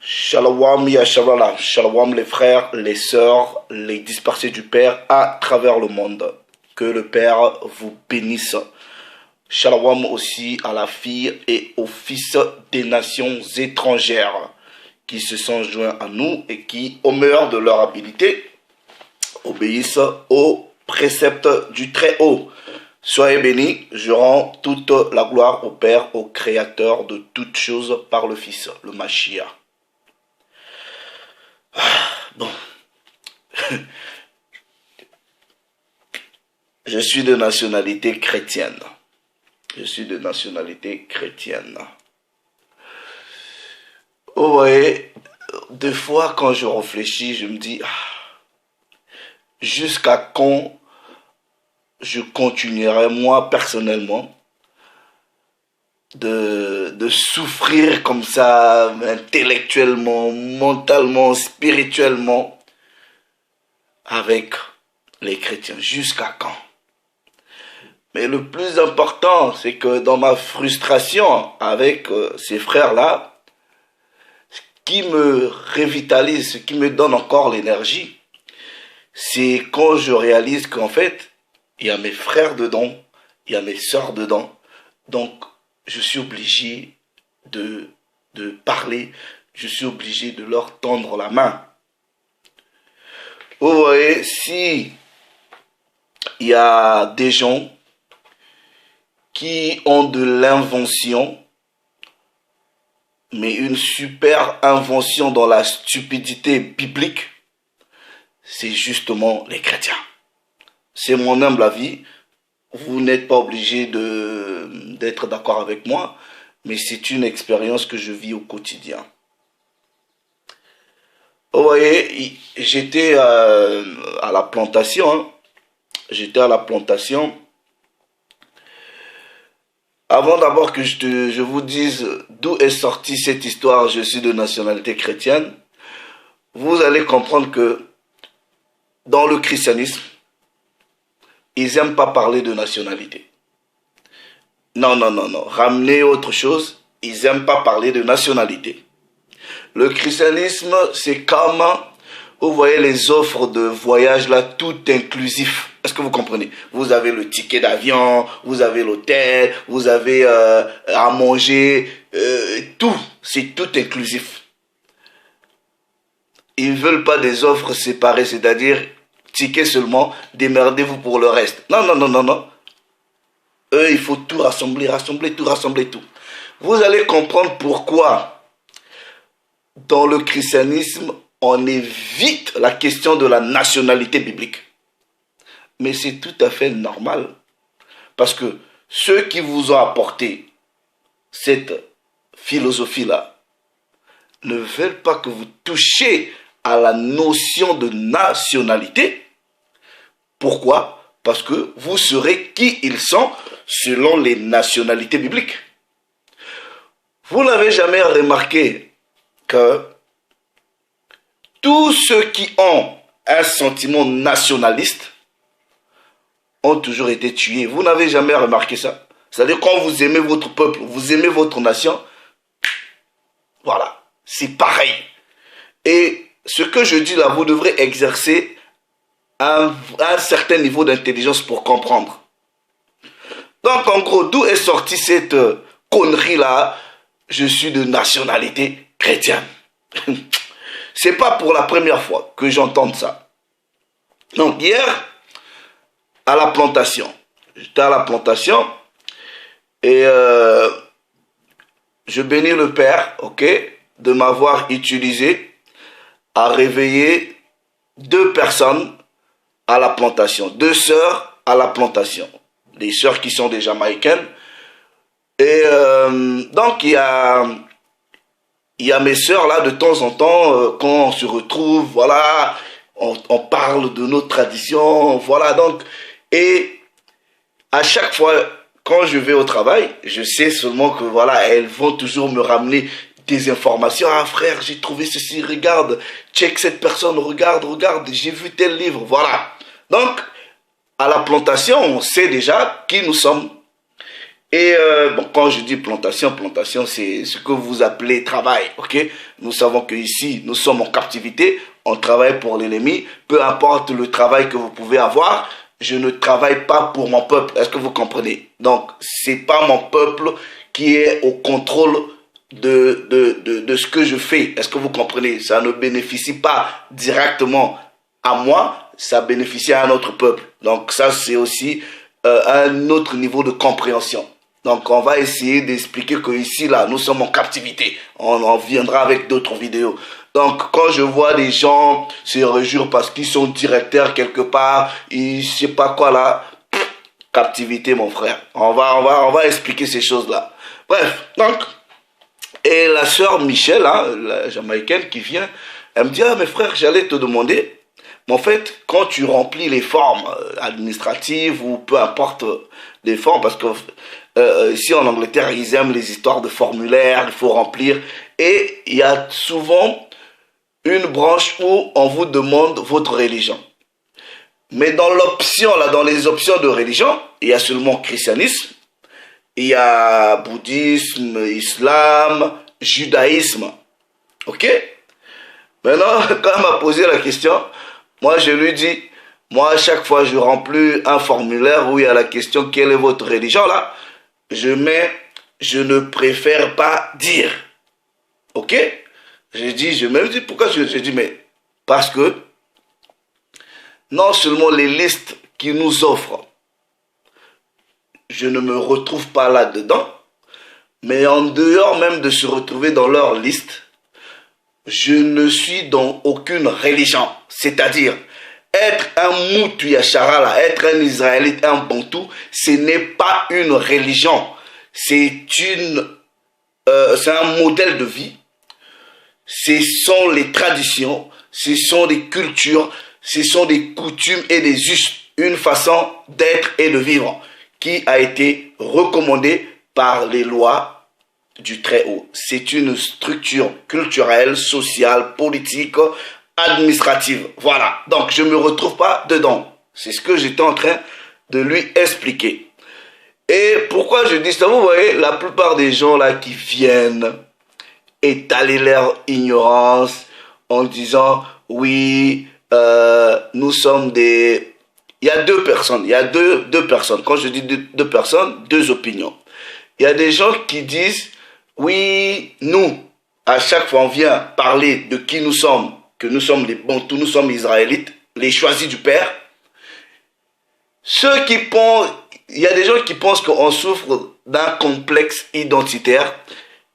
Shalom Yashavala, Shalom les frères, les sœurs, les dispersés du Père à travers le monde. Que le Père vous bénisse. Shalom aussi à la fille et aux fils des nations étrangères qui se sont joints à nous et qui, au meilleur de leur habilité, obéissent aux préceptes du Très-Haut. Soyez bénis, je rends toute la gloire au Père, au Créateur de toutes choses par le Fils, le Mashiach. Bon, je suis de nationalité chrétienne. Je suis de nationalité chrétienne. Vous voyez, des fois quand je réfléchis, je me dis, jusqu'à quand je continuerai moi personnellement de souffrir comme ça, intellectuellement, mentalement, spirituellement, avec les chrétiens. Jusqu'à quand? Mais le plus important, c'est que dans ma frustration avec ces frères-là, ce qui me revitalise, ce qui me donne encore l'énergie, c'est quand je réalise qu'en fait, il y a mes frères dedans, il y a mes sœurs dedans, donc je suis obligé de parler, je suis obligé de leur tendre la main. Vous voyez, si il y a des gens qui ont de l'invention, mais une super invention dans la stupidité biblique, c'est justement les chrétiens. C'est mon humble avis. Vous n'êtes pas obligé d'être d'accord avec moi, mais c'est une expérience que je vis au quotidien. Vous voyez, j'étais à la plantation. Hein. J'étais à la plantation. Avant d'abord que je vous dise d'où est sortie cette histoire, je suis de nationalité chrétienne, vous allez comprendre que dans le christianisme, ils n'aiment pas parler de nationalité. Non. Ramener autre chose, ils n'aiment pas parler de nationalité. Le christianisme, c'est comme, vous voyez les offres de voyage là, tout inclusif. Est-ce que vous comprenez? Vous avez le ticket d'avion, vous avez l'hôtel, vous avez à manger, tout. C'est tout inclusif. Ils ne veulent pas des offres séparées, c'est-à-dire ticket seulement, démerdez-vous pour le reste. Non. Eux, il faut tout rassembler, tout. Vous allez comprendre pourquoi, dans le christianisme, on évite la question de la nationalité biblique. Mais c'est tout à fait normal. Parce que ceux qui vous ont apporté cette philosophie-là ne veulent pas que vous touchiez à la notion de nationalité. Pourquoi? Parce que vous saurez qui ils sont selon les nationalités bibliques. Vous n'avez jamais remarqué que tous ceux qui ont un sentiment nationaliste ont toujours été tués. Vous n'avez jamais remarqué ça? C'est-à-dire quand vous aimez votre peuple, vous aimez votre nation, voilà, c'est pareil. Et ce que je dis là, vous devrez exercer un certain niveau d'intelligence pour comprendre. Donc en gros, d'où est sortie cette connerie-là? Je suis de nationalité chrétienne. C'est pas pour la première fois que j'entends ça. Donc hier, à la plantation, j'étais à la plantation et je bénis le Père, ok, de m'avoir utilisé à réveiller 2 personnes à la plantation, 2 sœurs à la plantation, des sœurs qui sont des Jamaïcaines. Et donc il y a mes sœurs là, de temps en temps, quand on se retrouve, voilà, on parle de nos traditions, voilà, donc, et à chaque fois, quand je vais au travail, je sais seulement que, voilà, elles vont toujours me ramener des informations. Ah frère, j'ai trouvé ceci, regarde, check cette personne, regarde, j'ai vu tel livre, voilà. Donc, à la plantation, on sait déjà qui nous sommes. Et bon, quand je dis plantation, plantation, c'est ce que vous appelez travail, ok? Nous savons que ici, nous sommes en captivité, on travaille pour l'ennemi, peu importe le travail que vous pouvez avoir, je ne travaille pas pour mon peuple, est-ce que vous comprenez? Donc, c'est pas mon peuple qui est au contrôle de ce que je fais, est-ce que vous comprenez? Ça ne bénéficie pas directement à moi, ça bénéficie à un autre peuple. Donc, ça, c'est aussi un autre niveau de compréhension. Donc, on va essayer d'expliquer que ici, là, nous sommes en captivité. On en viendra avec d'autres vidéos. Donc, quand je vois des gens se réjouir parce qu'ils sont directeurs quelque part, ils sais pas quoi là, captivité, mon frère. On va expliquer ces choses-là. Bref, donc, et la sœur Michel, hein, la Jamaïcaine qui vient, elle me dit, ah, mes frères, j'allais te demander, mais en fait, quand tu remplis les formes administratives ou peu importe les formes, parce que ici en Angleterre, ils aiment les histoires de formulaires, il faut remplir. Et il y a souvent une branche où on vous demande votre religion. Mais dans l'option, là, dans les options de religion, il y a seulement christianisme, il y a bouddhisme, islam, judaïsme. Ok? Maintenant, quand elle m'a posé la question, moi je lui dis, moi à chaque fois je remplis un formulaire où il y a la question quelle est votre religion là, je mets je ne préfère pas dire. Ok? Je me dis pourquoi je dis mais parce que non seulement les listes qu'ils nous offrent, je ne me retrouve pas là-dedans, mais en dehors même de se retrouver dans leur liste, je ne suis dans aucune religion. C'est-à-dire, être un Moutou Yachara, être un Israélite, un Bantou, ce n'est pas une religion. C'est un modèle de vie. Ce sont les traditions, ce sont des cultures, ce sont des coutumes et des us, une façon d'être et de vivre qui a été recommandée par les lois du Très-Haut. C'est une structure culturelle, sociale, politique, administrative. Voilà. Donc, je ne me retrouve pas dedans. C'est ce que j'étais en train de lui expliquer. Et pourquoi je dis ça? Vous voyez, la plupart des gens là qui viennent étaler leur ignorance en disant, oui, nous sommes des... Il y a deux personnes. Il y a deux personnes. Quand je dis deux personnes, deux opinions. Il y a des gens qui disent, oui, nous, à chaque fois on vient parler de qui nous sommes, que nous sommes les Bantous, nous sommes Israélites, les choisis du Père. Ceux qui pensent, il y a des gens qui pensent qu'on souffre d'un complexe identitaire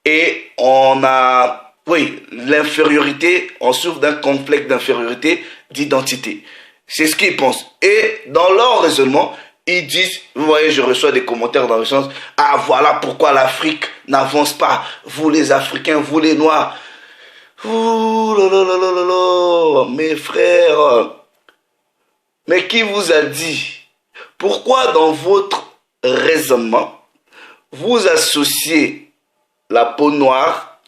et on a, oui, l'infériorité, on souffre d'un complexe d'infériorité d'identité. C'est ce qu'ils pensent. Et dans leur raisonnement, ils disent, vous voyez, je reçois des commentaires dans le sens, ah voilà pourquoi l'Afrique n'avance pas. Vous les Africains, vous les Noirs. Ouh là là là là là là, mes frères. Mais qui vous a dit? Pourquoi dans votre raisonnement, vous associez la peau noire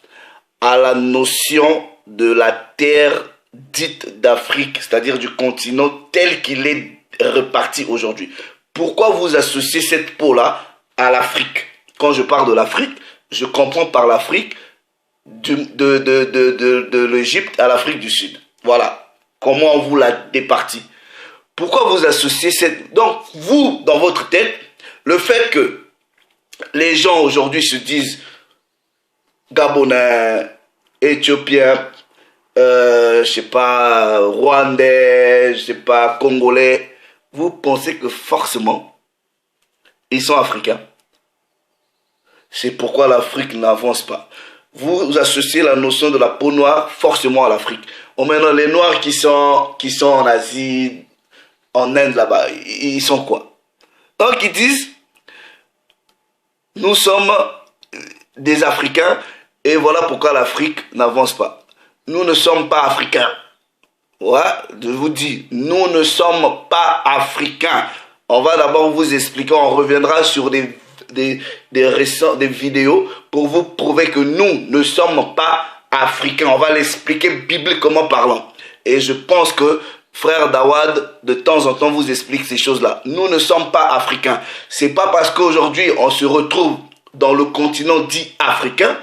à la notion de la terre dite d'Afrique, c'est-à-dire du continent tel qu'il est réparti aujourd'hui? Pourquoi vous associez cette peau-là à l'Afrique? Quand je parle de l'Afrique, je comprends par l'Afrique de l'Égypte à l'Afrique du Sud. Voilà. Comment on vous l'a départi? Pourquoi vous associez cette... Donc, vous, dans votre tête, le fait que les gens aujourd'hui se disent Gabonais, Éthiopiens, je sais pas, Rwandais, je sais pas, Congolais, vous pensez que forcément, ils sont africains. C'est pourquoi l'Afrique n'avance pas. Vous associez la notion de la peau noire forcément à l'Afrique. Maintenant, les Noirs qui sont en Asie, en Inde là-bas, ils sont quoi? Donc ils disent, nous sommes des Africains et voilà pourquoi l'Afrique n'avance pas. Nous ne sommes pas africains. Ouais, je vous dis, nous ne sommes pas africains. On va d'abord vous expliquer, on reviendra sur des vidéos pour vous prouver que nous ne sommes pas africains. On va l'expliquer bibliquement parlant. Et je pense que frère Dawad, de temps en temps, vous explique ces choses-là. Nous ne sommes pas africains. C'est pas parce qu'aujourd'hui, on se retrouve dans le continent dit africain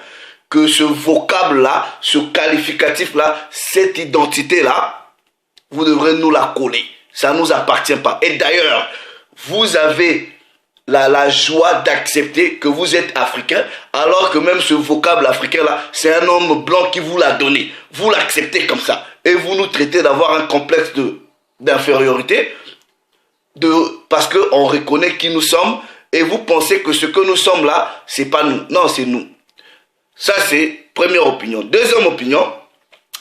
que ce vocable-là, ce qualificatif-là, cette identité-là, vous devrez nous la coller. Ça ne nous appartient pas. Et d'ailleurs, vous avez la joie d'accepter que vous êtes africain, alors que même ce vocable africain-là, c'est un homme blanc qui vous l'a donné. Vous l'acceptez comme ça. Et vous nous traitez d'avoir un complexe d'infériorité parce qu'on reconnaît qui nous sommes et vous pensez que ce que nous sommes là, c'est pas nous. Non, c'est nous. Ça, c'est première opinion. Deuxième opinion,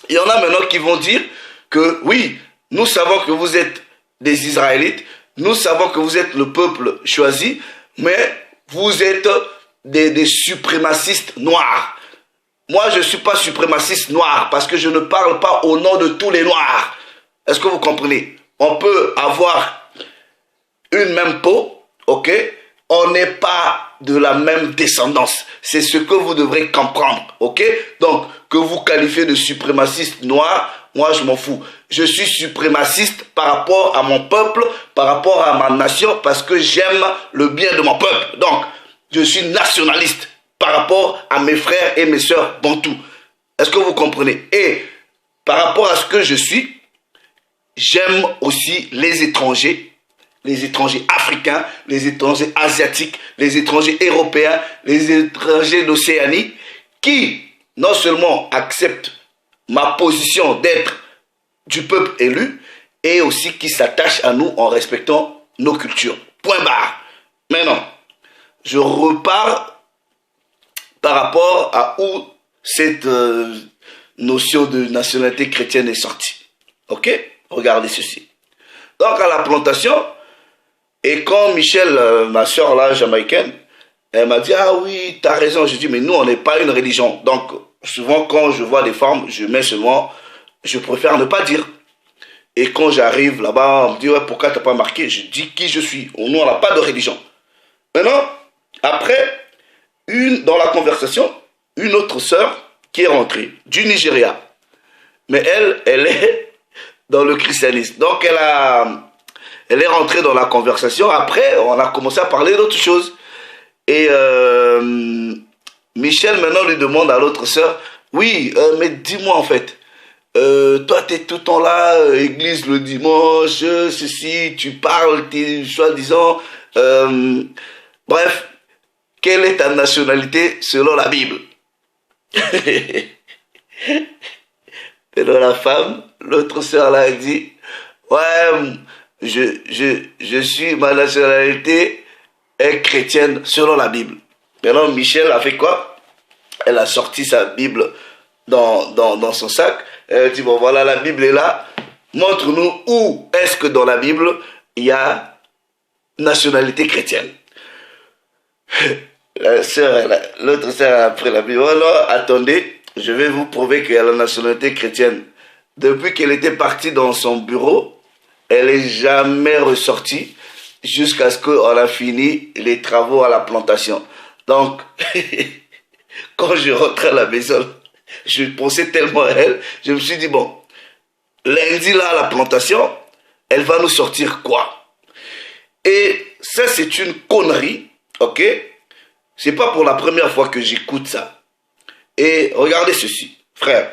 il y en a maintenant qui vont dire que oui, nous savons que vous êtes des Israélites, nous savons que vous êtes le peuple choisi, mais vous êtes des suprémacistes noirs. Moi, je ne suis pas suprémaciste noir parce que je ne parle pas au nom de tous les noirs. Est-ce que vous comprenez? On peut avoir une même peau, ok? On n'est pas de la même descendance. C'est ce que vous devrez comprendre, ok? Donc, que vous qualifiez de suprémaciste noir, moi, je m'en fous. Je suis suprémaciste par rapport à mon peuple, par rapport à ma nation, parce que j'aime le bien de mon peuple. Donc, je suis nationaliste par rapport à mes frères et mes sœurs bantous. Est-ce que vous comprenez? Et par rapport à ce que je suis, j'aime aussi les étrangers africains, les étrangers asiatiques, les étrangers européens, les étrangers d'Océanie, qui non seulement acceptent ma position d'être du peuple élu, et aussi qui s'attachent à nous en respectant nos cultures. Point barre. Maintenant, je repars par rapport à où cette notion de nationalité chrétienne est sortie. Ok? Regardez ceci. Donc à la plantation, et quand Michel, ma soeur là, jamaïcaine, elle m'a dit, ah oui, t'as raison. Je dis, mais nous, on n'est pas une religion. Donc, souvent, quand je vois des femmes, je mets seulement, je préfère ne pas dire. Et quand j'arrive là-bas, on me dit, ouais, pourquoi t'as pas marqué? Je dis qui je suis. Nous, on n'a pas de religion. Maintenant, après, dans la conversation, une autre sœur qui est rentrée du Nigeria. Mais elle est dans le christianisme. Donc, elle est rentrée dans la conversation. Après, on a commencé à parler d'autres choses. Et Michel maintenant lui demande à l'autre sœur, oui, mais dis-moi en fait, toi tu es tout le temps là, église le dimanche, ceci, tu parles, tu soi-disant, bref, quelle est ta nationalité selon la Bible? Selon la femme, l'autre sœur là elle dit, ouais, je suis, ma nationalité est chrétienne selon la Bible. Maintenant, Michel a fait quoi? Elle a sorti sa Bible dans son sac. Elle a dit, bon voilà, la Bible est là. Montre-nous où est-ce que dans la Bible, il y a nationalité chrétienne. L'autre sœur a pris la Bible. Oh non, attendez, je vais vous prouver qu'il y a la nationalité chrétienne. Depuis qu'elle était partie dans son bureau, elle n'est jamais ressortie jusqu'à ce qu'on a fini les travaux à la plantation. Donc, quand je rentrais à la maison, je pensais tellement à elle, je me suis dit, bon, lundi là à la plantation, elle va nous sortir quoi? Et ça, c'est une connerie, ok? C'est pas pour la première fois que j'écoute ça. Et regardez ceci, frère.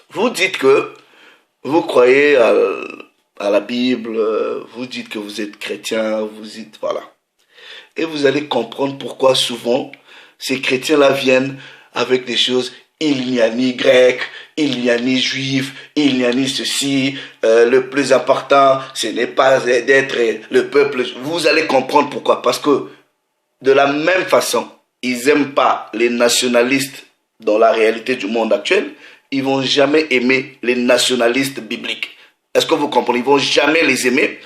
Vous dites que vous croyez à la Bible, vous dites que vous êtes chrétien, vous dites, voilà. Et vous allez comprendre pourquoi souvent ces chrétiens-là viennent avec des choses, il n'y a ni grec, il n'y a ni juif, il n'y a ni ceci, le plus important, ce n'est pas d'être le peuple. Vous allez comprendre pourquoi, parce que de la même façon, ils n'aiment pas les nationalistes dans la réalité du monde actuel, ils ne vont jamais aimer les nationalistes bibliques. Est-ce que vous comprenez? Ils ne vont jamais les aimer.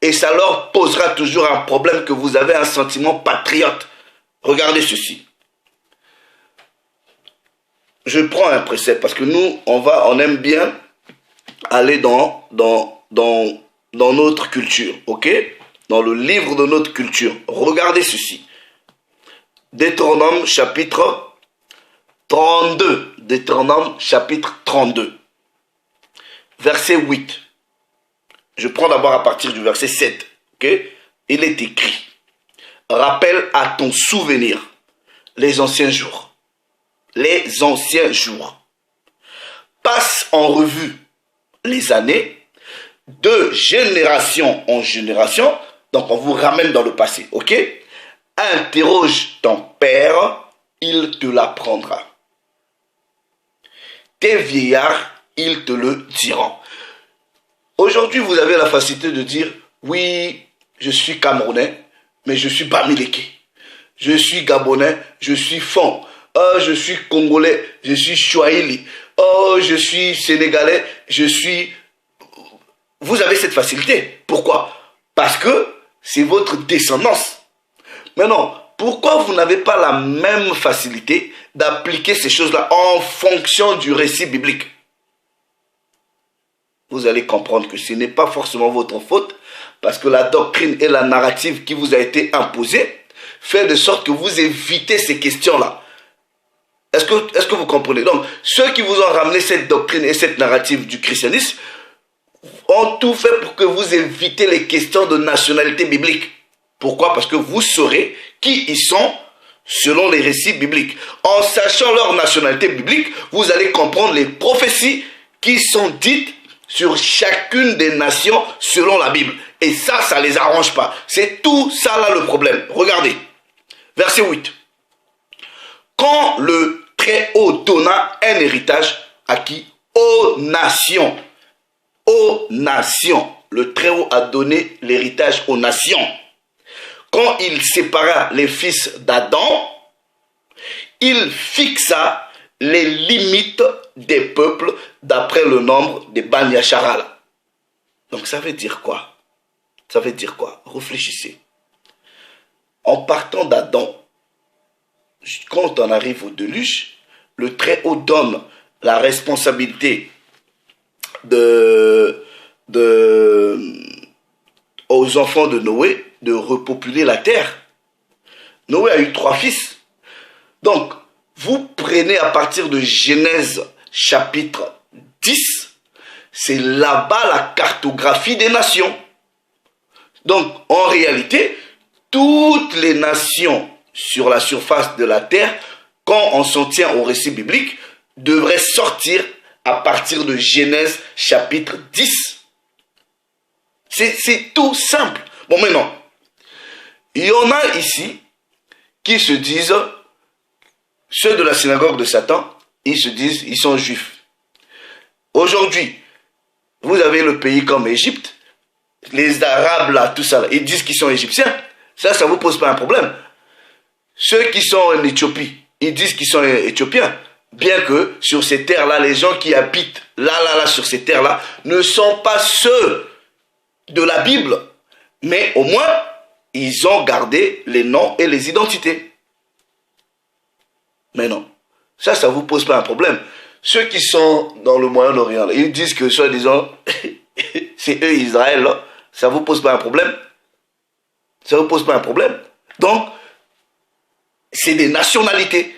Et ça leur posera toujours un problème que vous avez un sentiment patriote. Regardez ceci. Je prends un précepte parce que nous, on aime bien aller dans notre culture. Ok? Dans le livre de notre culture. Regardez ceci. Deutéronome chapitre 32. Deutéronome chapitre 32. Verset 8. Je prends d'abord à partir du verset 7. Okay? Il est écrit, rappelle à ton souvenir les anciens jours. Les anciens jours. Passe en revue les années de génération en génération. Donc on vous ramène dans le passé. Ok? Interroge ton père, il te l'apprendra. Tes vieillards, ils te le diront. Aujourd'hui, vous avez la facilité de dire, oui, je suis Camerounais, mais je suis Bamileke. Je suis Gabonais, je suis Fon. Oh, je suis Congolais, je suis Chouaili. Oh, je suis Sénégalais, je suis... Vous avez cette facilité. Pourquoi? Parce que c'est votre descendance. Maintenant, pourquoi vous n'avez pas la même facilité d'appliquer ces choses-là en fonction du récit biblique? Vous allez comprendre que ce n'est pas forcément votre faute, parce que la doctrine et la narrative qui vous a été imposée fait de sorte que vous évitez ces questions-là. Est-ce que vous comprenez? Donc, ceux qui vous ont ramené cette doctrine et cette narrative du christianisme ont tout fait pour que vous évitez les questions de nationalité biblique. Pourquoi? Parce que vous saurez qui ils sont selon les récits bibliques. En sachant leur nationalité biblique, vous allez comprendre les prophéties qui sont dites sur chacune des nations selon la Bible. Et ça les arrange pas. C'est tout ça là le problème. Regardez. Verset 8. Quand le Très-Haut donna un héritage à qui? Aux nations. Aux nations. Le Très-Haut a donné l'héritage aux nations. Quand il sépara les fils d'Adam, il fixa les limites des peuples d'après le nombre des Bani Hacharal. Donc ça veut dire quoi? Ça veut dire quoi? Réfléchissez. En partant d'Adam, quand on arrive au déluge, le Très-Haut donne la responsabilité aux enfants de Noé de repopuler la terre. Noé a eu 3 fils. Donc, vous prenez à partir de Genèse chapitre 10, c'est là-bas la cartographie des nations. Donc, en réalité, toutes les nations sur la surface de la terre, quand on s'en tient au récit biblique, devraient sortir à partir de Genèse chapitre 10. C'est tout simple. Bon, maintenant, il y en a ici qui se disent, ceux de la synagogue de Satan, ils se disent, ils sont juifs. Aujourd'hui, vous avez le pays comme Égypte, les Arabes là, tout ça, là, ils disent qu'ils sont égyptiens. Ça ne vous pose pas un problème. Ceux qui sont en Éthiopie, ils disent qu'ils sont éthiopiens. Bien que sur ces terres-là, les gens qui habitent là, sur ces terres-là, ne sont pas ceux de la Bible. Mais au moins, ils ont gardé les noms et les identités. Mais non, ça ne vous pose pas un problème. Ceux qui sont dans le Moyen-Orient, ils disent que soi-disant, c'est eux Israël, là. Ça ne vous pose pas un problème? Ça ne vous pose pas un problème? Donc, c'est des nationalités.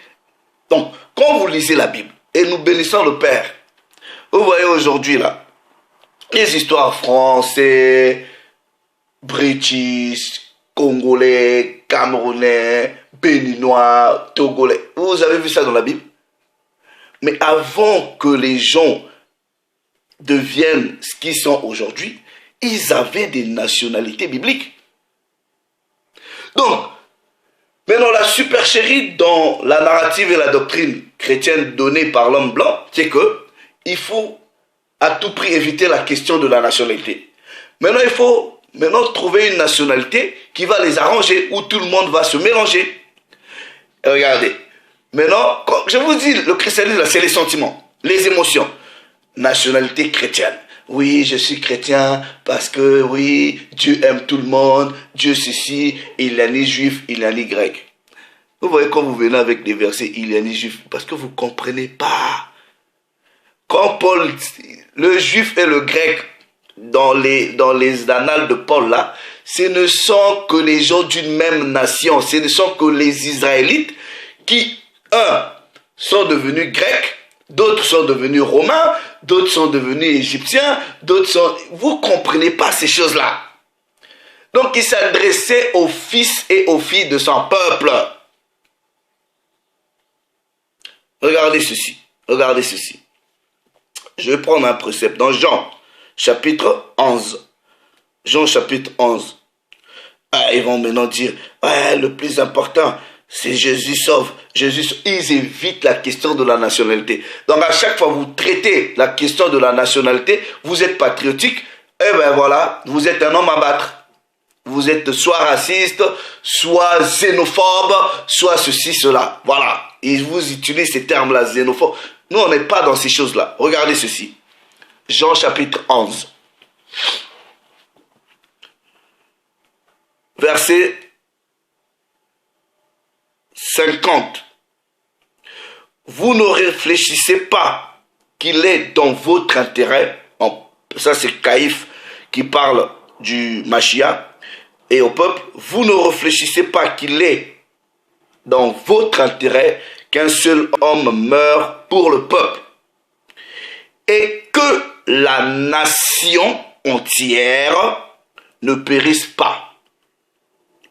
Donc, quand vous lisez la Bible, et nous bénissons le Père, vous voyez aujourd'hui là, les histoires français, british, congolais, camerounais, béninois, togolais. Vous avez vu ça dans la Bible? Mais avant que les gens deviennent ce qu'ils sont aujourd'hui, ils avaient des nationalités bibliques. Donc, maintenant la supercherie dans la narrative et la doctrine chrétienne donnée par l'homme blanc, c'est que il faut à tout prix éviter la question de la nationalité. Maintenant, il faut trouver une nationalité qui va les arranger, où tout le monde va se mélanger. Et regardez, maintenant, je vous dis, le christianisme, c'est les sentiments, les émotions. Nationalité chrétienne. Oui, je suis chrétien parce que, oui, Dieu aime tout le monde, Dieu ceci, il n'est ni juif, il n'est ni grec. Vous voyez, quand vous venez avec des versets, il n'est ni juif, parce que vous ne comprenez pas. Quand Paul, le juif et le grec, dans les annales de Paul là, ce ne sont que les gens d'une même nation, ce ne sont que les Israélites qui, sont devenus grecs, D'autres sont devenus romains, d'autres sont devenus égyptiens, d'autres sont... Vous ne comprenez pas ces choses-là. Donc il s'adressait aux fils et aux filles de son peuple. Regardez ceci, regardez ceci. Je vais prendre un précepte dans Jean, chapitre 11. Jean, chapitre 11. Ah, ils vont maintenant dire, ouais, le plus important, c'est Jésus sauve. Ils évitent la question de la nationalité. Donc à chaque fois que vous traitez la question de la nationalité, vous êtes patriotique, et ben voilà, vous êtes un homme à battre. Vous êtes soit raciste, soit xénophobe, soit ceci, cela. Voilà. Ils vous utilisent ces termes-là, xénophobe. Nous, on n'est pas dans ces choses-là. Regardez ceci. Jean chapitre 11. Verset 50. Vous ne réfléchissez pas qu'il est dans votre intérêt. Ça, c'est Caïphe qui parle du Mashiach. Et au peuple, vous ne réfléchissez pas qu'il est dans votre intérêt qu'un seul homme meure pour le peuple et que la nation entière ne périsse pas.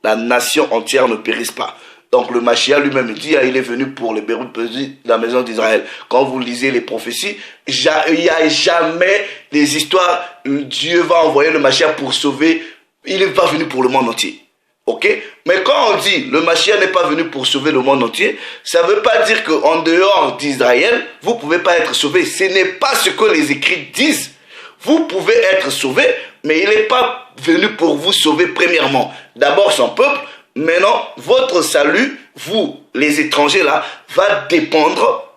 La nation entière ne périsse pas. Donc le Mashiach lui-même dit, il est venu pour les Bérou de la maison d'Israël. Quand vous lisez les prophéties, il n'y a jamais des histoires où Dieu va envoyer le Mashiach pour sauver. Il n'est pas venu pour le monde entier. Ok? Mais quand on dit le Mashiach n'est pas venu pour sauver le monde entier, ça ne veut pas dire qu'en dehors d'Israël, vous ne pouvez pas être sauvé. Ce n'est pas ce que les écrits disent. Vous pouvez être sauvé, mais il n'est pas venu pour vous sauver premièrement. D'abord son peuple, maintenant votre salut, vous les étrangers là, va dépendre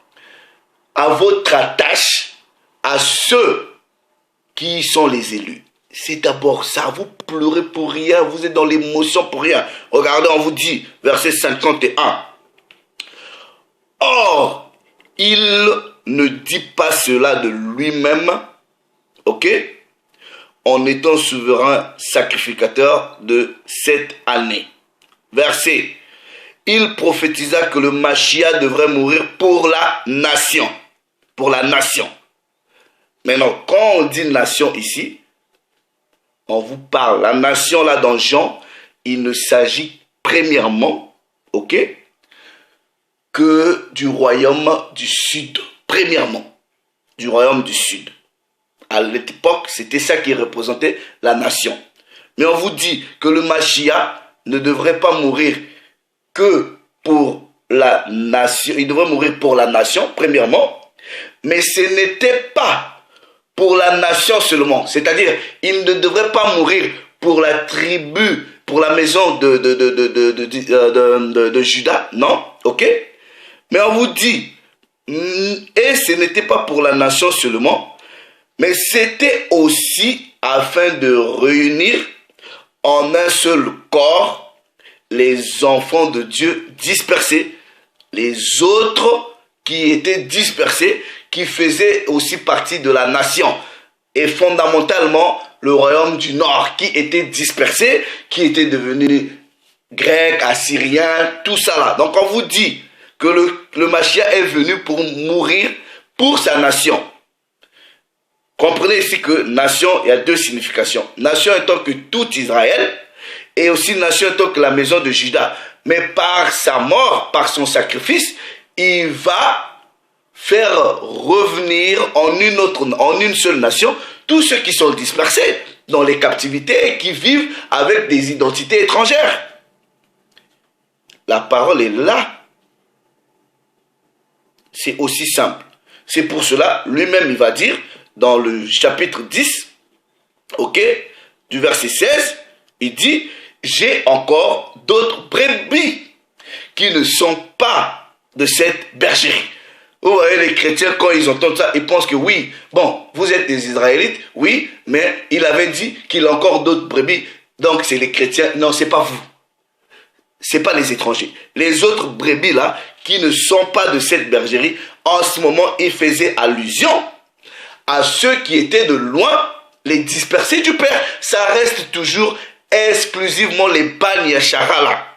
à votre attache à ceux qui sont les élus. C'est d'abord ça, vous pleurez pour rien, vous êtes dans l'émotion pour rien. Regardez, on vous dit, verset 51. Or, il ne dit pas cela de lui-même, ok, en étant souverain sacrificateur de cette année. Verset, il prophétisa que le Mashiach devrait mourir pour la nation. Pour la nation. Maintenant, quand on dit nation ici, on vous parle, la nation là dans Jean, il ne s'agit premièrement, ok, que du royaume du sud. Premièrement, du royaume du sud. À l'époque, c'était ça qui représentait la nation. Mais on vous dit que le Mashiach ne devrait pas mourir que pour la nation. Il devrait mourir pour la nation, premièrement. Mais ce n'était pas pour la nation seulement. C'est-à-dire, il ne devrait pas mourir pour la tribu, pour la maison de Juda. Non, ok? Mais on vous dit, et ce n'était pas pour la nation seulement, mais c'était aussi afin de réunir en un seul corps les enfants de Dieu dispersés, les autres qui étaient dispersés, qui faisaient aussi partie de la nation. Et fondamentalement, le royaume du Nord qui était dispersé, qui était devenu grec, assyrien, tout ça là. Donc on vous dit que le Mashiach est venu pour mourir pour sa nation. Comprenez ici que nation, il y a deux significations. Nation étant que tout Israël, et aussi nation étant que la maison de Juda. Mais par sa mort, par son sacrifice, il va faire revenir en une seule nation tous ceux qui sont dispersés dans les captivités et qui vivent avec des identités étrangères. La parole est là. C'est aussi simple. C'est pour cela, lui-même, il va dire, dans le chapitre 10, ok, du verset 16, il dit, j'ai encore d'autres brebis qui ne sont pas de cette bergerie. Vous voyez, les chrétiens, quand ils entendent ça, ils pensent que oui, bon, vous êtes des Israélites, oui, mais il avait dit qu'il a encore d'autres brebis, donc c'est les chrétiens. Non, c'est pas vous. C'est pas les étrangers. Les autres brebis là, qui ne sont pas de cette bergerie, en ce moment, ils faisaient allusion à ceux qui étaient de loin, les dispersés du Père. Ça reste toujours exclusivement les Bani Yashara là.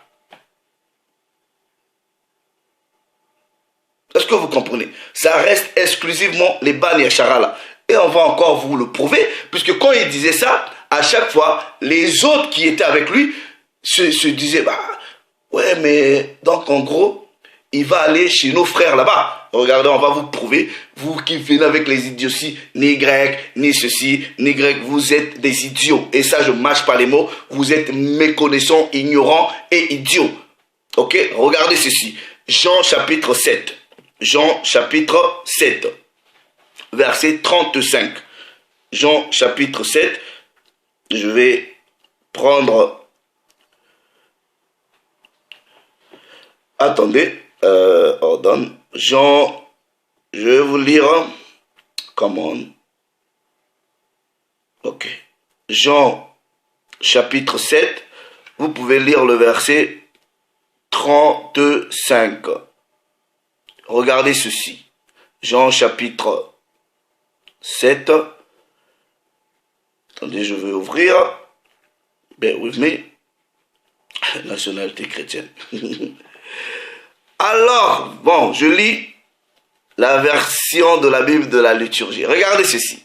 Est-ce que vous comprenez? Ça reste exclusivement les Bani Yachara là. Et on va encore vous le prouver, puisque quand il disait ça, à chaque fois, les autres qui étaient avec lui se disaient, bah, ouais, mais donc en gros, il va aller chez nos frères là-bas. Regardez, on va vous prouver, vous qui venez avec les idioties, ni grec, ni ceci, ni grec, vous êtes des idiots. Et ça, je ne mâche pas les mots, vous êtes méconnaissants, ignorants et idiots. Ok? Regardez ceci. Jean chapitre 7. Jean chapitre 7. Verset 35. Jean chapitre 7. Je vais prendre... Attendez. Ordonne. Jean... Je vais vous lire. Come on. Ok. Jean chapitre 7. Vous pouvez lire le verset 35. Regardez ceci. Jean chapitre 7. Attendez, je vais ouvrir. Bear with me. Nationalité chrétienne. Alors, bon, je lis la version de la Bible de la liturgie. Regardez ceci.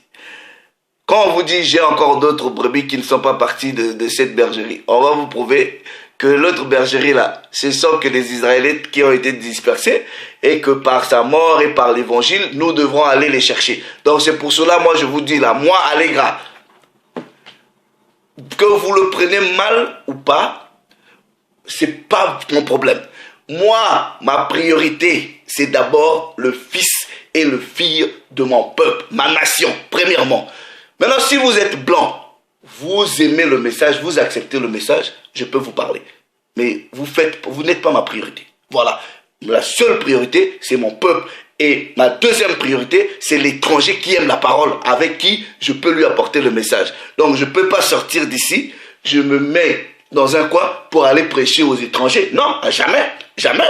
Quand on vous dit j'ai encore d'autres brebis qui ne sont pas parties de cette bergerie, on va vous prouver que l'autre bergerie là, ce sont que des Israélites qui ont été dispersés et que par sa mort et par l'évangile, nous devrons aller les chercher. Donc c'est pour cela, moi je vous dis là, moi Allegra, que vous le prenez mal ou pas, c'est pas mon problème. Moi, ma priorité, c'est d'abord le fils et le fille de mon peuple, ma nation, premièrement. Maintenant, si vous êtes blanc, vous aimez le message, vous acceptez le message, je peux vous parler. Mais vous n'êtes pas ma priorité. Voilà. La seule priorité, c'est mon peuple. Et ma deuxième priorité, c'est l'étranger qui aime la parole, avec qui je peux lui apporter le message. Donc, je ne peux pas sortir d'ici, je me mets dans un coin pour aller prêcher aux étrangers. Non, jamais, jamais.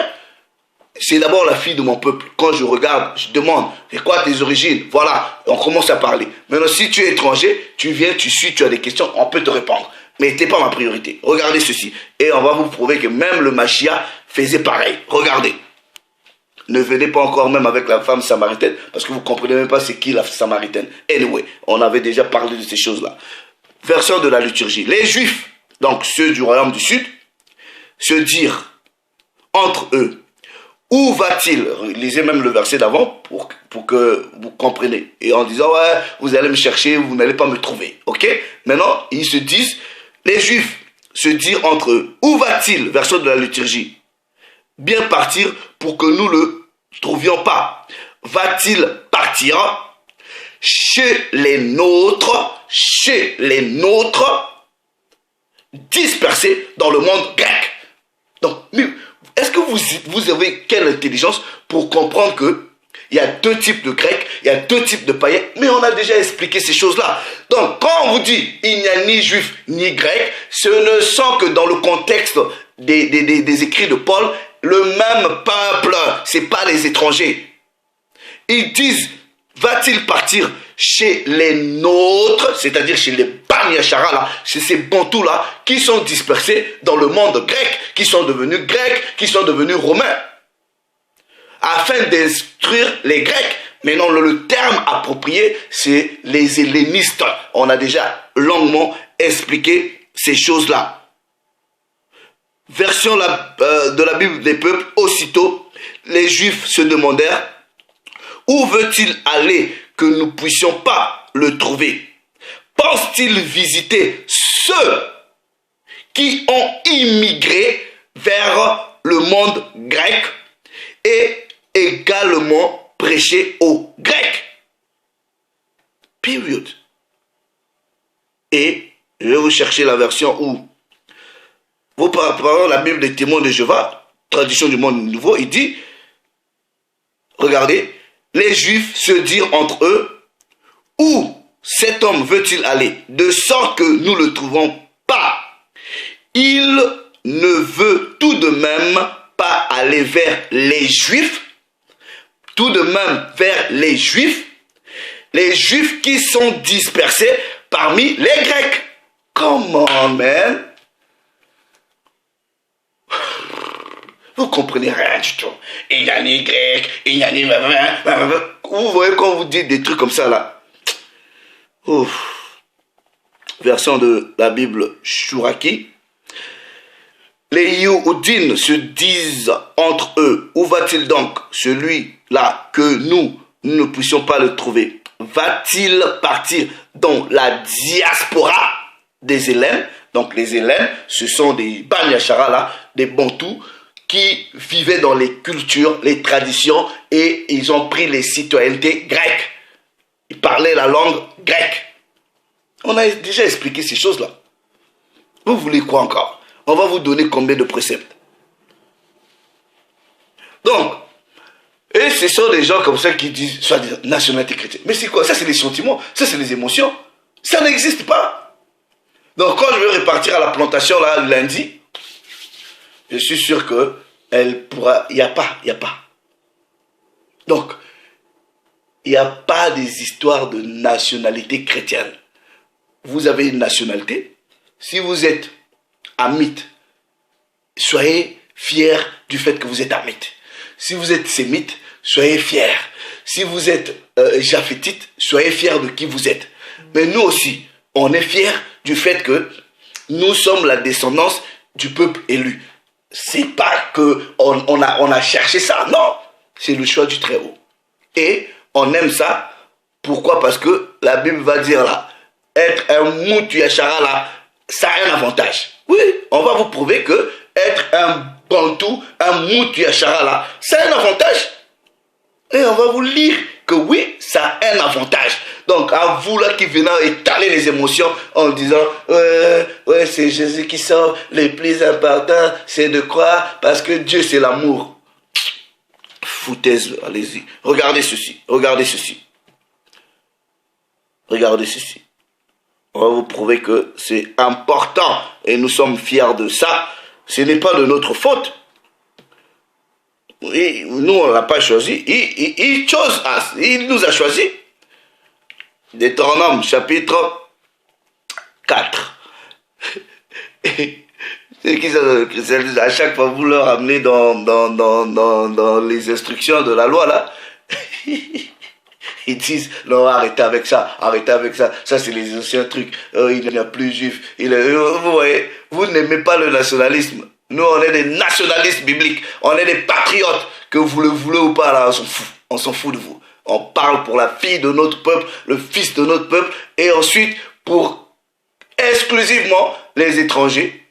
C'est d'abord la fille de mon peuple. Quand je regarde, je demande, c'est quoi tes origines? Voilà, on commence à parler. Maintenant, si tu es étranger, tu viens, tu suis, tu as des questions, on peut te répondre. Mais tu n'es pas ma priorité. Regardez ceci. Et on va vous prouver que même le Mashiach faisait pareil. Regardez. Ne venez pas encore même avec la femme samaritaine, parce que vous ne comprenez même pas c'est qui la samaritaine. Anyway, on avait déjà parlé de ces choses-là. Version de la liturgie. Les Juifs, donc ceux du royaume du Sud, se dirent entre eux, où va-t-il? Lisez même le verset d'avant pour que vous compreniez. Et en disant, ouais, vous allez me chercher, vous n'allez pas me trouver. Ok? Maintenant, ils se disent, les Juifs se dirent entre eux, où va-t-il? Version de la liturgie. Bien partir pour que nous le trouvions pas. Va-t-il partir chez les nôtres, dispersés dans le monde grec? Donc, est-ce que vous avez quelle intelligence pour comprendre que il y a deux types de Grecs, il y a deux types de païens, mais on a déjà expliqué ces choses-là. Donc, quand on vous dit il n'y a ni juif ni grec, ce ne sont que dans le contexte des écrits de Paul, le même peuple, c'est pas les étrangers. Ils disent, va-t-il partir chez les nôtres, c'est-à-dire chez les Bani Yachara, là, chez ces bantous là, qui sont dispersés dans le monde grec, qui sont devenus grecs, qui sont devenus romains, afin d'instruire les Grecs. Maintenant, le terme approprié, c'est les hellénistes. On a déjà longuement expliqué ces choses-là. Version de la Bible des peuples, aussitôt, les Juifs se demandèrent, où veut-il aller que nous ne puissions pas le trouver? Pense-t-il visiter ceux qui ont immigré vers le monde grec et également prêcher aux Grecs? Period. Et je vais vous chercher la version où vous parlez la Bible des témoins de Jéhovah, tradition du monde nouveau, il dit, regardez, les Juifs se dirent entre eux, où cet homme veut-il aller, de sorte que nous ne le trouvons pas. Il ne veut tout de même pas aller vers les Juifs, tout de même vers les Juifs qui sont dispersés parmi les Grecs. Come on, man. Vous comprenez rien du tout. Il y a les Grecs, il y a les... Vous voyez quand vous dites des trucs comme ça là. Ouf. Version de la Bible Chouraki. Les Yehudines se disent entre eux, où va-t-il donc celui-là que nous ne puissions pas le trouver? Va-t-il partir dans la diaspora des Hélènes? Donc les Hélènes, ce sont des Banyashara là, des Bantous, qui vivaient dans les cultures, les traditions, et ils ont pris les citoyennetés grecques. Ils parlaient la langue grecque. On a déjà expliqué ces choses-là. Vous voulez quoi encore? On va vous donner combien de préceptes? Donc, et ce sont des gens comme ça qui disent, soit disant, nationalité chrétienne. Mais c'est quoi? Ça, c'est les sentiments, ça, c'est les émotions. Ça n'existe pas. Donc, quand je vais repartir à la plantation, là, lundi, je suis sûr que elle pourra... Il n'y a pas. Donc, il n'y a pas des histoires de nationalité chrétienne. Vous avez une nationalité. Si vous êtes hamite, soyez fiers du fait que vous êtes hamite. Si vous êtes sémite, soyez fiers. Si vous êtes japhétite, soyez fiers de qui vous êtes. Mais nous aussi, on est fiers du fait que nous sommes la descendance du peuple élu. C'est pas que on a cherché ça, non. C'est le choix du Très-Haut. Et on aime ça. Pourquoi? Parce que la Bible va dire là, être un Moutouachara là, ça a un avantage. Oui, on va vous prouver que être un Bantou, un Moutouachara là, ça a un avantage. Et on va vous lire que oui, ça a un avantage. Donc à vous là qui venez étaler les émotions en disant ouais c'est Jésus qui sauve, le plus important c'est de croire parce que Dieu c'est l'amour. Foutaise, allez-y. Regardez ceci. Regardez ceci. Regardez ceci. On va vous prouver que c'est important et nous sommes fiers de ça. Ce n'est pas de notre faute. Et nous, on ne l'a pas choisi. Il nous a choisi. Deutéronome, chapitre 4. C'est qui ça, à chaque fois vous leur amenez dans les instructions de la loi là. Ils disent non, arrêtez avec ça, ça c'est les anciens trucs, il n'y a plus juif. Vous voyez, vous n'aimez pas le nationalisme. Nous on est des nationalistes bibliques, on est des patriotes, que vous le voulez ou pas là, on s'en fout de vous. On parle pour la fille de notre peuple, le fils de notre peuple, et ensuite pour exclusivement les étrangers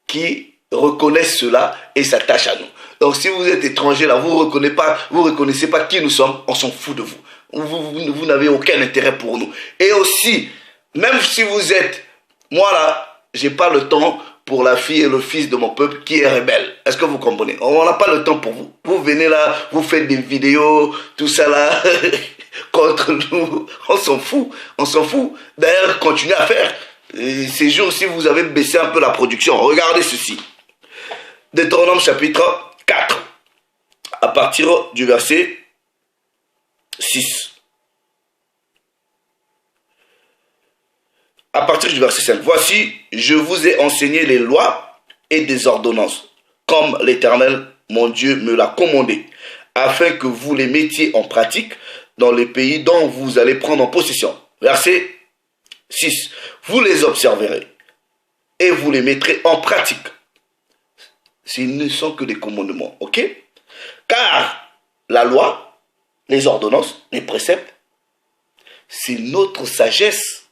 qui reconnaissent cela et s'attachent à nous. Donc si vous êtes étranger là, vous reconnaissez pas qui nous sommes, on s'en fout de vous. Vous n'avez aucun intérêt pour nous. Et aussi, même si vous êtes, moi là, j'ai pas le temps pour la fille et le fils de mon peuple qui est rebelle. Est-ce que vous comprenez? On n'a pas le temps pour vous. Vous venez là, vous faites des vidéos, tout ça là, contre nous. On s'en fout. D'ailleurs, continuez à faire. Et ces jours-ci, vous avez baissé un peu la production. Regardez ceci. Deutéronome chapitre 4. À partir du verset 6. À partir du verset 5. Voici, je vous ai enseigné les lois et des ordonnances, comme l'Éternel, mon Dieu, me l'a commandé, afin que vous les mettiez en pratique dans les pays dont vous allez prendre en possession. Verset 6. Vous les observerez et vous les mettrez en pratique. Ce ne sont que des commandements, ok? Car la loi, les ordonnances, les préceptes, c'est notre sagesse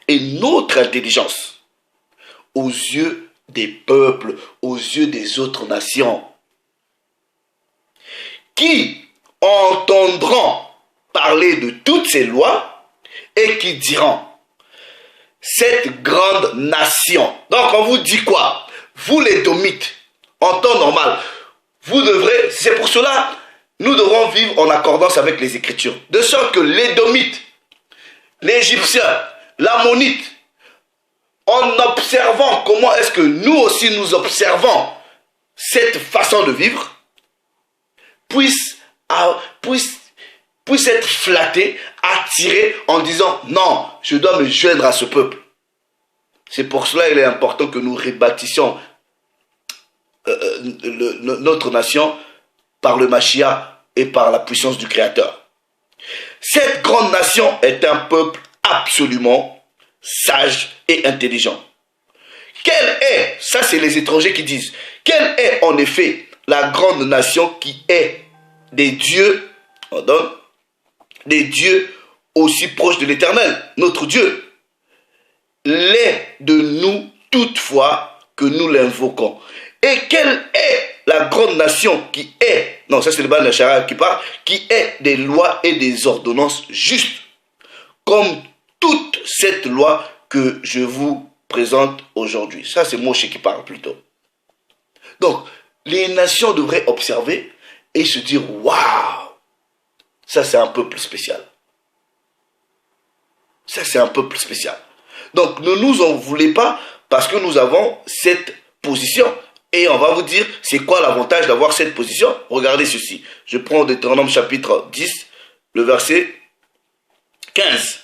et notre intelligence aux yeux des peuples, aux yeux des autres nations, qui entendront parler de toutes ces lois et qui diront, cette grande nation. Donc on vous dit quoi? Vous les Domites, en temps normal, vous devrez, c'est pour cela, nous devrons vivre en accordance avec les Écritures. De sorte que les Domites, l'Égyptien, l'Ammonite, en observant comment est-ce que nous aussi nous observons cette façon de vivre, puisse être flatté, attiré en disant non, je dois me joindre à ce peuple. C'est pour cela qu'il est important que nous rebâtissions notre nation par le Mashiach et par la puissance du Créateur. Cette grande nation est un peuple absolument sage et intelligent. Quelle est, ça c'est les étrangers qui disent, quelle est en effet la grande nation qui est des dieux, des dieux aussi proches de l'Éternel, notre Dieu, l'est de nous toutefois que nous l'invoquons. Et quelle est la grande nation qui est, non ça c'est le Baal Nashara qui parle, qui est des lois et des ordonnances justes, comme toute cette loi que je vous présente aujourd'hui. Ça c'est Moshe qui parle plutôt. Donc les nations devraient observer et se dire waouh, ça c'est un peuple spécial. Ça c'est un peuple spécial. Donc ne nous en voulez pas parce que nous avons cette position. Et on va vous dire c'est quoi l'avantage d'avoir cette position. Regardez ceci. Je prends Deutéronome chapitre 10, le verset 15.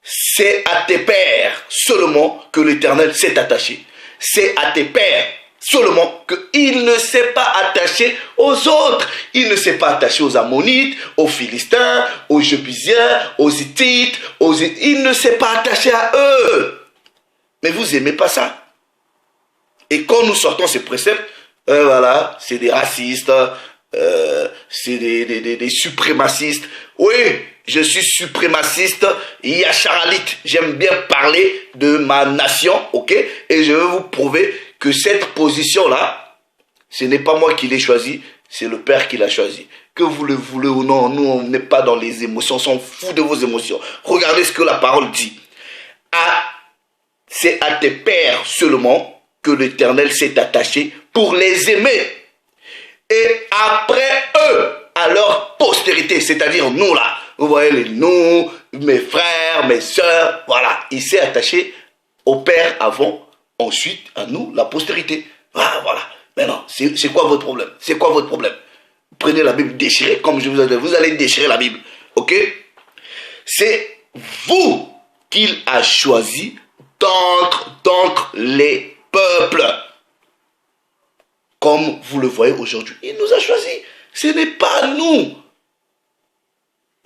C'est à tes pères seulement que l'Éternel s'est attaché. C'est à tes pères seulement qu'il ne s'est pas attaché aux autres. Il ne s'est pas attaché aux Ammonites, aux Philistins, aux Jébusiens, aux Hittites. Il ne s'est pas attaché à eux. Mais vous n'aimez pas ça. Et quand nous sortons ces préceptes, voilà, c'est des racistes, c'est des suprémacistes. Oui, je suis suprémaciste, yacharalite. J'aime bien parler de ma nation, ok? Et je vais vous prouver que cette position-là, ce n'est pas moi qui l'ai choisie, c'est le Père qui l'a choisi. Que vous le voulez ou non, nous on n'est pas dans les émotions, on s'en fout de vos émotions. Regardez ce que la parole dit. C'est à tes pères seulement que l'Éternel s'est attaché pour les aimer. Et après eux, à leur postérité, c'est-à-dire nous là, vous voyez nous, mes frères, mes sœurs, voilà, il s'est attaché au Père avant, ensuite à nous, la postérité. Ah, voilà. Maintenant, c'est quoi votre problème? C'est quoi votre problème? Prenez la Bible déchirée, comme je vous ai dit, vous allez déchirer la Bible, ok? C'est vous qu'il a choisi d'entre les peuples. Comme vous le voyez aujourd'hui, il nous a choisis. Ce n'est pas nous.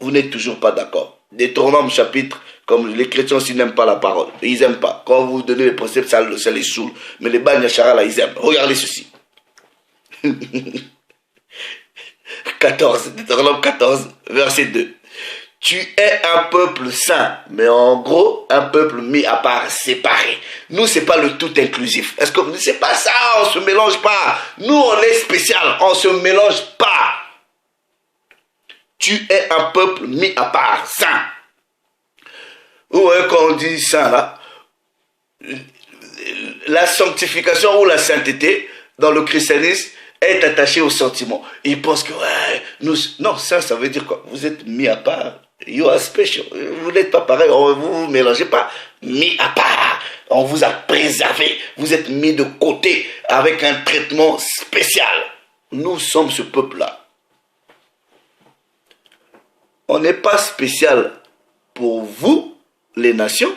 Vous n'êtes toujours pas d'accord. Deutéronome chapitre, comme les chrétiens aussi n'aiment pas la parole. Ils n'aiment pas. Quand vous donnez les préceptes, ça les saoule. Mais les Baal Nashara là, ils aiment. Regardez ceci. 14, Deutéronome 14, verset 2. Tu es un peuple saint, mais en gros, un peuple mis à part, séparé. Nous, c'est pas le tout inclusif. Est-ce que c'est pas ça, on se mélange pas. Nous, on est spécial, on se mélange pas. Tu es un peuple mis à part, saint. Vous voyez quand on dit saint là, la sanctification ou la sainteté dans le christianisme est attachée au sentiment. Ils pensent que ouais, nous, non, ça veut dire quoi? Vous êtes mis à part. You are special. Vous n'êtes pas pareil, vous ne mélangez pas. Mis à part. On vous a préservé. Vous êtes mis de côté avec un traitement spécial. Nous sommes ce peuple-là. On n'est pas spécial pour vous, les nations.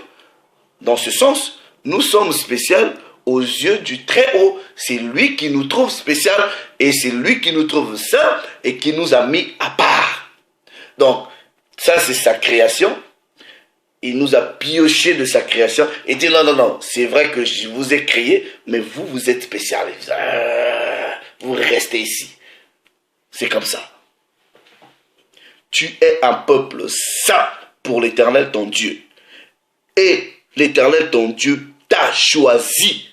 Dans ce sens, nous sommes spéciaux aux yeux du Très-Haut. C'est lui qui nous trouve spécial et c'est lui qui nous trouve saint et qui nous a mis à part. Donc, ça, c'est sa création. Il nous a pioché de sa création et dit non, c'est vrai que je vous ai créé, mais vous, vous êtes spécial. Vous restez ici. C'est comme ça. Tu es un peuple saint pour l'Éternel, ton Dieu. Et l'Éternel, ton Dieu, t'a choisi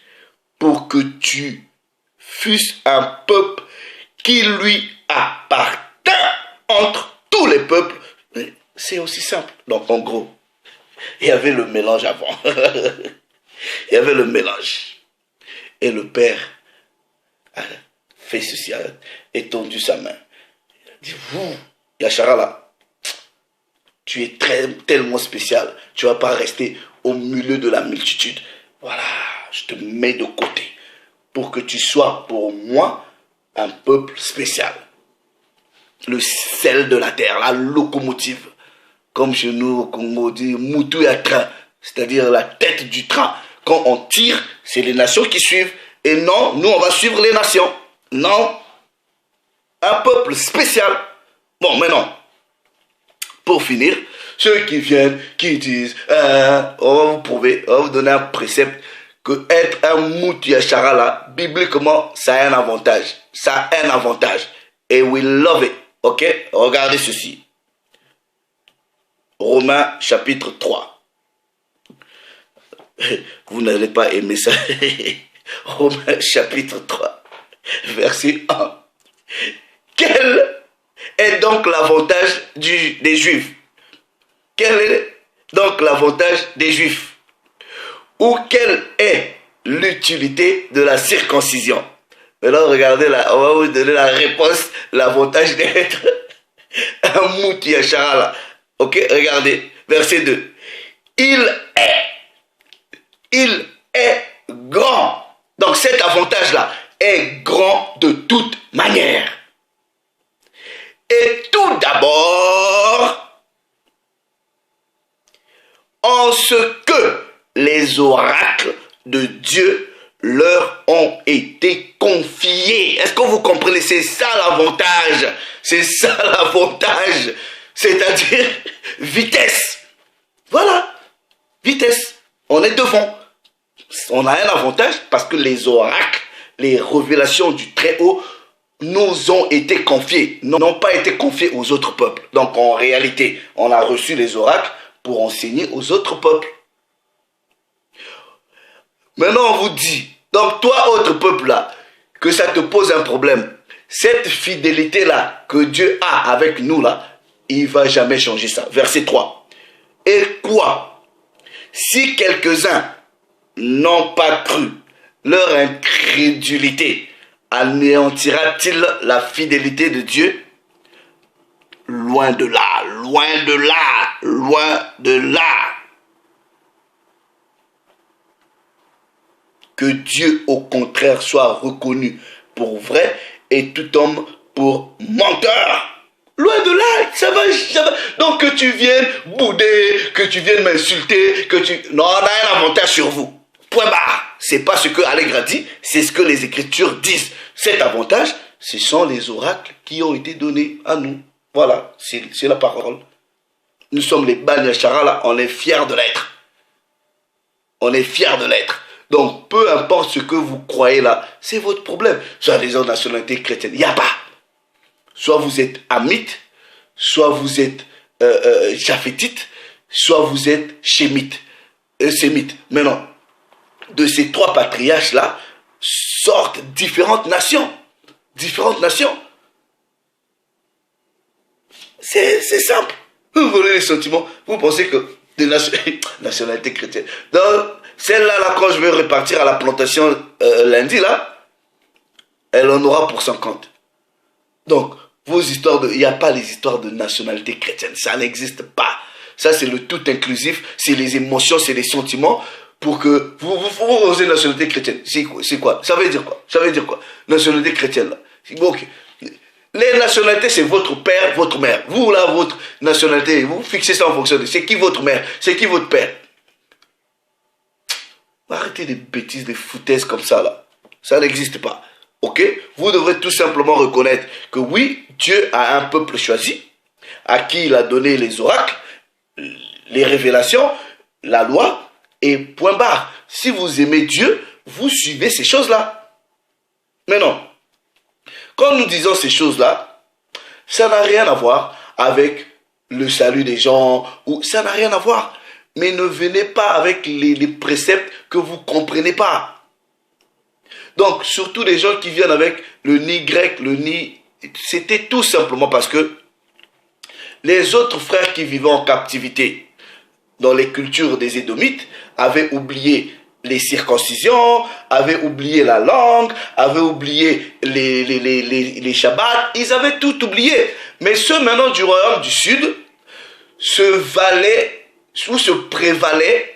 pour que tu fusses un peuple qui lui appartient entre tous les peuples. C'est aussi simple. Donc, en gros, il y avait le mélange avant. Il y avait le mélange. Et le Père a fait ceci, a étendu sa main. Il a dit, vous, Yachara là, tu es tellement spécial, tu ne vas pas rester au milieu de la multitude. Voilà, je te mets de côté pour que tu sois pour moi un peuple spécial. Le sel de la terre, la locomotive. Comme chez nous au Congo, on dit Moutou à train, c'est-à-dire la tête du train. Quand on tire, c'est les nations qui suivent Et non, nous, on va suivre les nations. Non. Un peuple spécial. Bon, maintenant, pour finir, ceux qui viennent, qui disent, on va vous prouver, on va vous donner un précepte que être un Moutiachara là, bibliquement, ça a un avantage. Ça a un avantage. Et we love it. Ok? Regardez ceci. Romains chapitre 3. Vous n'allez pas aimer ça. Romains chapitre 3, verset 1. Quel est donc l'avantage des Juifs? Quel est donc l'avantage des Juifs? Ou quelle est l'utilité de la circoncision? Maintenant, regardez là, on va vous donner la réponse, l'avantage d'être un Moutiachara là. Ok, regardez, verset 2. Il est grand. Donc cet avantage-là est grand de toute manière. Et tout d'abord, en ce que les oracles de Dieu leur ont été confiés. Est-ce que vous comprenez? C'est ça l'avantage. C'est ça l'avantage. C'est-à-dire vitesse. Voilà. Vitesse. On est devant. On a un avantage parce que les oracles, les révélations du Très-Haut nous ont été confiées, n'ont pas été confiées aux autres peuples. Donc en réalité, on a reçu les oracles pour enseigner aux autres peuples. Maintenant on vous dit, donc toi autre peuple là, que ça te pose un problème. Cette fidélité là que Dieu a avec nous là, il ne va jamais changer ça. Verset 3. Et quoi? Si quelques-uns n'ont pas cru, leur incrédulité anéantira-t-il la fidélité de Dieu? Loin de là, loin de là, loin de là. Que Dieu, au contraire, soit reconnu pour vrai et tout homme pour menteur. Loin de là, ça va. Donc que tu viennes bouder, que tu viennes m'insulter, que tu... Non, on a un avantage sur vous. Point barre. C'est pas ce que Allègre a dit, c'est ce que les Écritures disent. Cet avantage, ce sont les oracles qui ont été donnés à nous. Voilà, c'est la parole. Nous sommes les Banyachara, là, on est fiers de l'être. On est fiers de l'être. Donc, peu importe ce que vous croyez là, c'est votre problème. Soit les autres nationalités chrétiennes, il n'y a pas. Soit vous êtes Hamite, soit vous êtes Japhétite, soit vous êtes Sémite. Mais non. De ces trois patriarches-là sortent différentes nations. Différentes nations. C'est simple. Vous voulez les sentiments. Vous pensez que des nationalités chrétiennes. Donc, celle-là, là, quand je vais repartir à la plantation lundi, là, elle en aura pour 50. Donc, vos histoires de... Il n'y a pas les histoires de nationalité chrétienne. Ça n'existe pas. Ça, c'est le tout inclusif. C'est les émotions, c'est les sentiments. Pour que vous osez nationalité chrétienne. C'est quoi? Ça veut dire quoi? Ça veut dire quoi? Nationalité chrétienne, là. Bon, ok. Les nationalités, c'est votre père, votre mère. Vous, là, votre nationalité, vous fixez ça en fonction de... C'est qui votre mère? C'est qui votre père? Arrêtez des bêtises, des foutaises comme ça, là. Ça n'existe pas. Ok? Vous devrez tout simplement reconnaître que oui, Dieu a un peuple choisi, à qui il a donné les oracles, les révélations, la loi, et point barre. Si vous aimez Dieu, vous suivez ces choses-là. Mais non. Quand nous disons ces choses-là, ça n'a rien à voir avec le salut des gens, ou ça n'a rien à voir. Mais ne venez pas avec les préceptes que vous ne comprenez pas. Donc, surtout les gens qui viennent avec le ni grec, le ni... C'était tout simplement parce que les autres frères qui vivaient en captivité dans les cultures des Édomites avaient oublié les circoncisions, avaient oublié la langue, avaient oublié les Shabbats. Ils avaient tout oublié. Mais ceux maintenant du royaume du Sud se valaient ou se prévalaient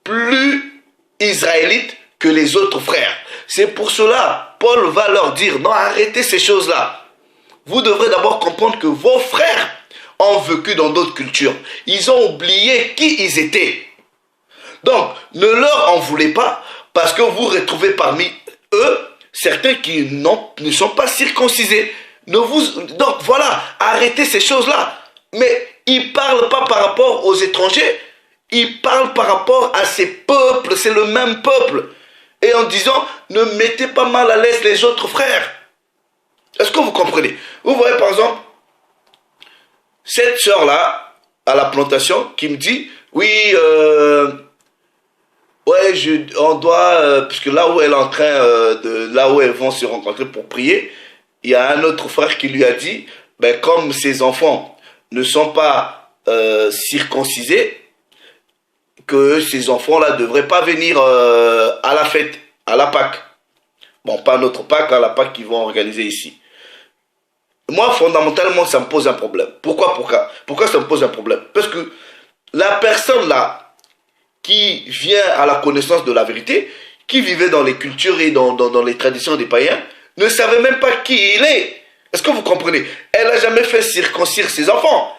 plus israélites que les autres frères. C'est pour cela, Paul va leur dire, non, arrêtez ces choses-là. Vous devrez d'abord comprendre que vos frères ont vécu dans d'autres cultures. Ils ont oublié qui ils étaient. Donc, ne leur en voulez pas parce que vous retrouvez parmi eux, certains qui ne sont pas circoncisés. Donc voilà, arrêtez ces choses-là. Mais ils ne parlent pas par rapport aux étrangers. Ils parlent par rapport à ces peuples. C'est le même peuple. Et en disant, ne mettez pas mal à l'aise les autres frères. Est-ce que vous comprenez? Vous voyez par exemple, cette sœur-là, à la plantation, qui me dit, oui, ouais, on doit, puisque là où elle est en train là où elles vont se rencontrer pour prier, il y a un autre frère qui lui a dit, ben, comme ses enfants ne sont pas circoncisés, que ces enfants-là ne devraient pas venir à la fête, à la Pâque. Bon, pas notre Pâque, à la Pâque qu'ils vont organiser ici. Moi, fondamentalement, ça me pose un problème. Pourquoi ça me pose un problème? Parce que la personne là, qui vient à la connaissance de la vérité, qui vivait dans les cultures et dans les traditions des païens, ne savait même pas qui il est. Est-ce que vous comprenez? Elle n'a jamais fait circoncire ses enfants.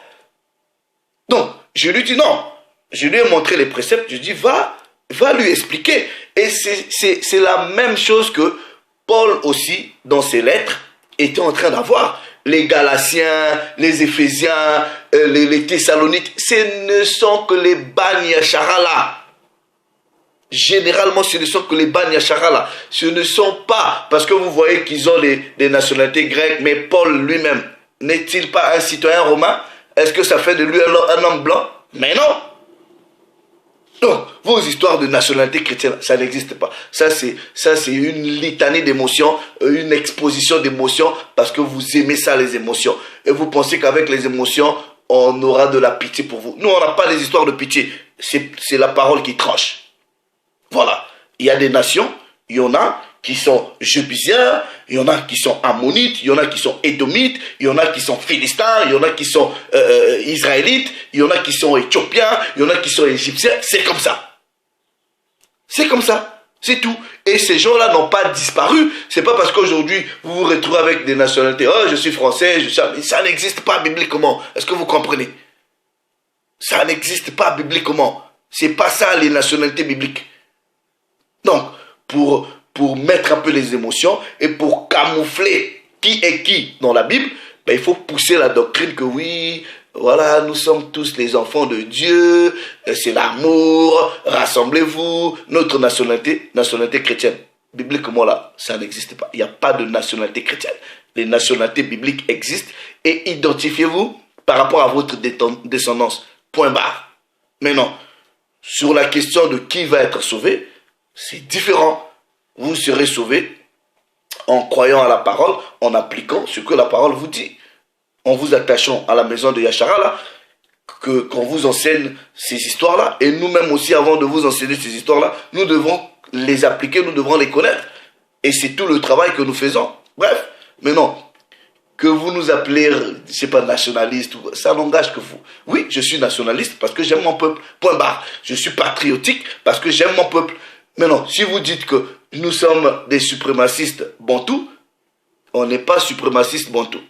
Donc, je lui dis non. Je lui ai montré les préceptes, je lui dis va lui expliquer. Et c'est la même chose que Paul aussi, dans ses lettres, était en train d'avoir. Les Galatiens, les Éphésiens, les Thessalonites, ce ne sont que les Bani Yasharala. Généralement, ce ne sont que les Bani Yasharala. Ce ne sont pas, parce que vous voyez qu'ils ont des nationalités grecques, mais Paul lui-même, n'est-il pas un citoyen romain? Est-ce que ça fait de lui un homme blanc? Mais non. Donc, vos histoires de nationalité chrétienne, ça n'existe pas. Ça, c'est une litanie d'émotions, une exposition d'émotions, parce que vous aimez ça, les émotions. Et vous pensez qu'avec les émotions, on aura de la pitié pour vous. Nous, on n'a pas les histoires de pitié. C'est la parole qui tranche. Voilà. Il y a des nations, il y en a qui sont Jébusiens, il y en a qui sont Ammonites, il y en a qui sont Édomites, il y en a qui sont Philistins, il y en a qui sont Israélites, il y en a qui sont Éthiopiens, il y en a qui sont Égyptiens. C'est comme ça. C'est comme ça. C'est tout. Et ces gens-là n'ont pas disparu. C'est pas parce qu'aujourd'hui, vous vous retrouvez avec des nationalités. Oh, je suis français, ça n'existe pas bibliquement. Est-ce que vous comprenez? Ça n'existe pas bibliquement. C'est pas ça les nationalités bibliques. Donc, pour mettre un peu les émotions et pour camoufler qui est qui dans la Bible, ben, il faut pousser la doctrine que oui, voilà, nous sommes tous les enfants de Dieu, c'est l'amour, rassemblez-vous, notre nationalité chrétienne. Bibliquement là, ça n'existe pas. Il n'y a pas de nationalité chrétienne. Les nationalités bibliques existent et identifiez-vous par rapport à votre descendance. Point barre. Mais non, sur la question de qui va être sauvé, c'est différent. Vous serez sauvés en croyant à la parole, en appliquant ce que la parole vous dit. En vous attachant à la maison de Yashara, là, qu'on vous enseigne ces histoires-là. Et nous-mêmes aussi, avant de vous enseigner ces histoires-là, nous devons les appliquer, nous devons les connaître. Et c'est tout le travail que nous faisons. Bref, mais non, que vous nous appelez, je sais pas, nationaliste, ça n'engage que vous. Oui, je suis nationaliste parce que j'aime mon peuple, point barre. Je suis patriotique parce que j'aime mon peuple. Mais non, si vous dites que nous sommes des suprémacistes bantous, on n'est pas suprémacistes bantous.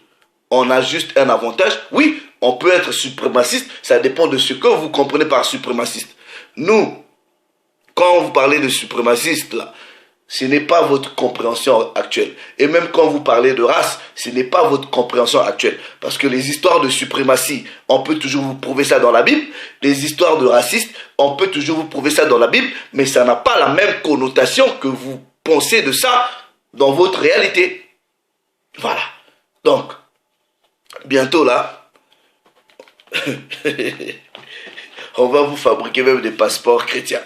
On a juste un avantage. Oui, on peut être suprémaciste, ça dépend de ce que vous comprenez par suprémaciste. Nous, quand vous parlez de suprémaciste, là, ce n'est pas votre compréhension actuelle. Et même quand vous parlez de race, ce n'est pas votre compréhension actuelle. Parce que les histoires de suprématie, on peut toujours vous prouver ça dans la Bible. Les histoires de racistes, on peut toujours vous prouver ça dans la Bible. Mais ça n'a pas la même connotation que vous pensez de ça dans votre réalité. Voilà. Donc, bientôt là, on va vous fabriquer même des passeports chrétiens.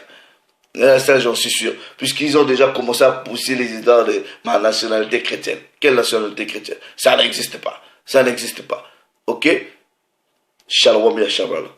Ça, j'en suis sûr. Puisqu'ils ont déjà commencé à pousser les histoires de ma nationalité chrétienne. Quelle nationalité chrétienne? Ça n'existe pas. Ça n'existe pas. Ok? Shalom, ya shalom.